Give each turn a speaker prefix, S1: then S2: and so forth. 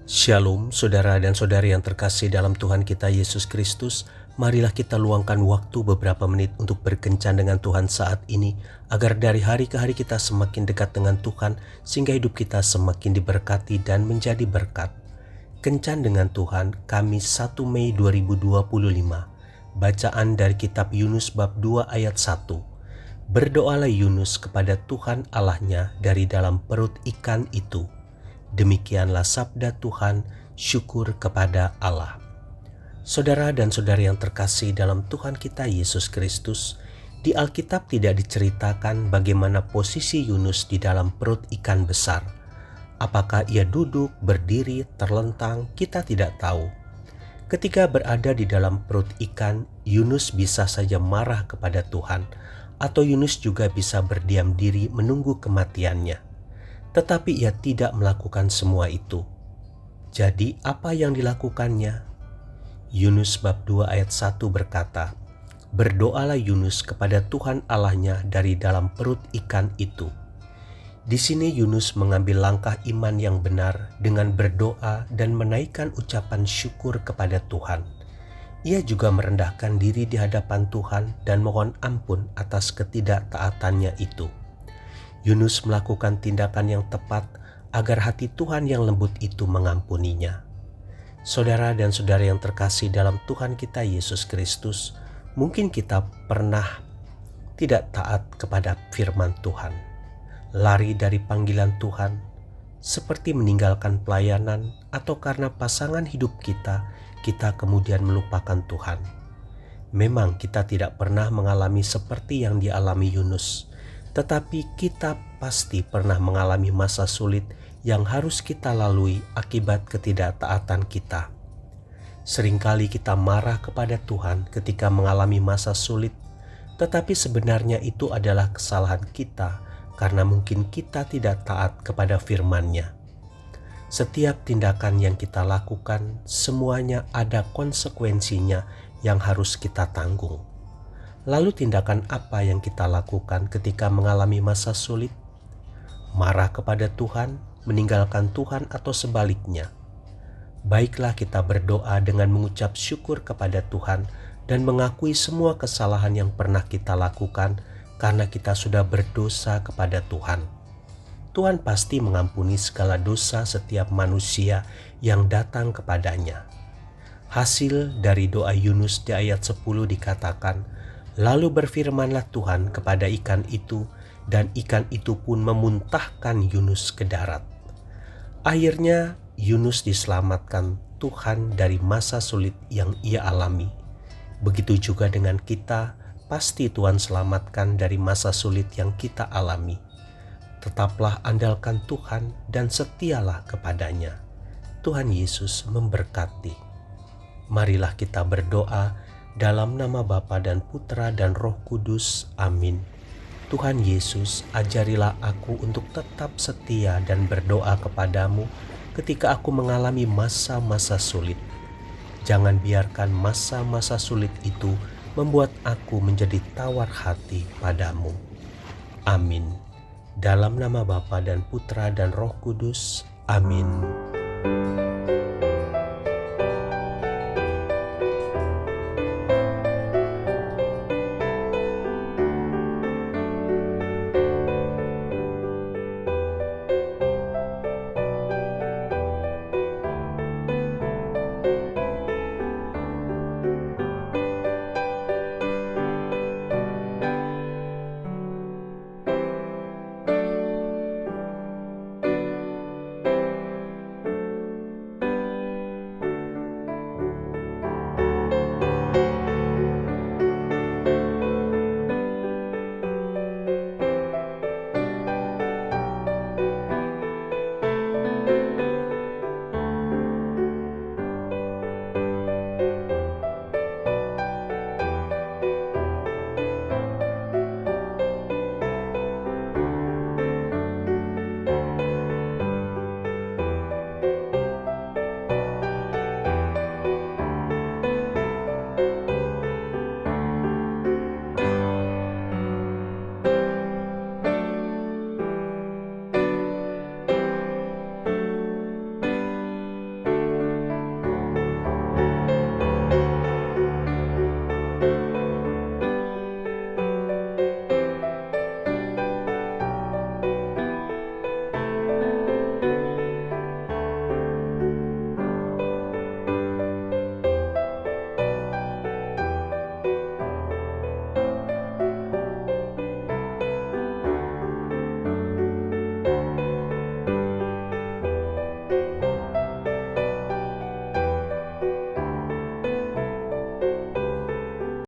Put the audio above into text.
S1: Shalom, saudara dan saudari yang terkasih dalam Tuhan kita Yesus Kristus. Marilah kita luangkan waktu beberapa menit untuk berkencan dengan Tuhan saat ini, agar dari hari ke hari kita semakin dekat dengan Tuhan, sehingga hidup kita semakin diberkati dan menjadi berkat. Kencan dengan Tuhan, Kamis 1 Mei 2025. Bacaan dari kitab Yunus bab 2 ayat 1. Berdoalah Yunus kepada Tuhan Allahnya dari dalam perut ikan itu. Demikianlah sabda Tuhan, syukur kepada Allah. Saudara dan saudari yang terkasih dalam Tuhan kita Yesus Kristus, di Alkitab tidak diceritakan bagaimana posisi Yunus di dalam perut ikan besar. Apakah ia duduk, berdiri, terlentang, kita tidak tahu. Ketika berada di dalam perut ikan, Yunus bisa saja marah kepada Tuhan, atau Yunus juga bisa berdiam diri menunggu kematiannya. Tetapi ia tidak melakukan semua itu. Jadi apa yang dilakukannya? Yunus bab 2 ayat 1 berkata, berdoalah Yunus kepada Tuhan Allahnya dari dalam perut ikan itu. Di sini Yunus mengambil langkah iman yang benar dengan berdoa dan menaikkan ucapan syukur kepada Tuhan. Ia juga merendahkan diri di hadapan Tuhan dan mohon ampun atas ketidaktaatannya itu. Yunus melakukan tindakan yang tepat agar hati Tuhan yang lembut itu mengampuninya. Saudara dan saudari yang terkasih dalam Tuhan kita Yesus Kristus, mungkin kita pernah tidak taat kepada firman Tuhan, lari dari panggilan Tuhan, seperti meninggalkan pelayanan, atau karena pasangan hidup kita kemudian melupakan Tuhan. Memang kita tidak pernah mengalami seperti yang dialami Yunus, tetapi kita pasti pernah mengalami masa sulit yang harus kita lalui akibat ketidaktaatan kita. Seringkali kita marah kepada Tuhan ketika mengalami masa sulit, tetapi sebenarnya itu adalah kesalahan kita karena mungkin kita tidak taat kepada firman-Nya. Setiap tindakan yang kita lakukan, semuanya ada konsekuensinya yang harus kita tanggung. Lalu tindakan apa yang kita lakukan ketika mengalami masa sulit? Marah kepada Tuhan, meninggalkan Tuhan, atau sebaliknya? Baiklah kita berdoa dengan mengucap syukur kepada Tuhan dan mengakui semua kesalahan yang pernah kita lakukan karena kita sudah berdosa kepada Tuhan. Tuhan pasti mengampuni segala dosa setiap manusia yang datang kepadanya. Hasil dari doa Yunus di ayat 10 dikatakan, lalu berfirmanlah Tuhan kepada ikan itu, dan ikan itu pun memuntahkan Yunus ke darat. Akhirnya Yunus diselamatkan Tuhan dari masa sulit yang ia alami. Begitu juga dengan kita, pasti Tuhan selamatkan dari masa sulit yang kita alami. Tetaplah andalkan Tuhan dan setialah kepadanya. Tuhan Yesus memberkati. Marilah kita berdoa dalam nama Bapa dan Putra dan Roh Kudus. Amin. Tuhan Yesus, ajarilah aku untuk tetap setia dan berdoa kepadamu ketika aku mengalami masa-masa sulit. Jangan biarkan masa-masa sulit itu membuat aku menjadi tawar hati padamu. Amin. Dalam nama Bapa dan Putra dan Roh Kudus. Amin.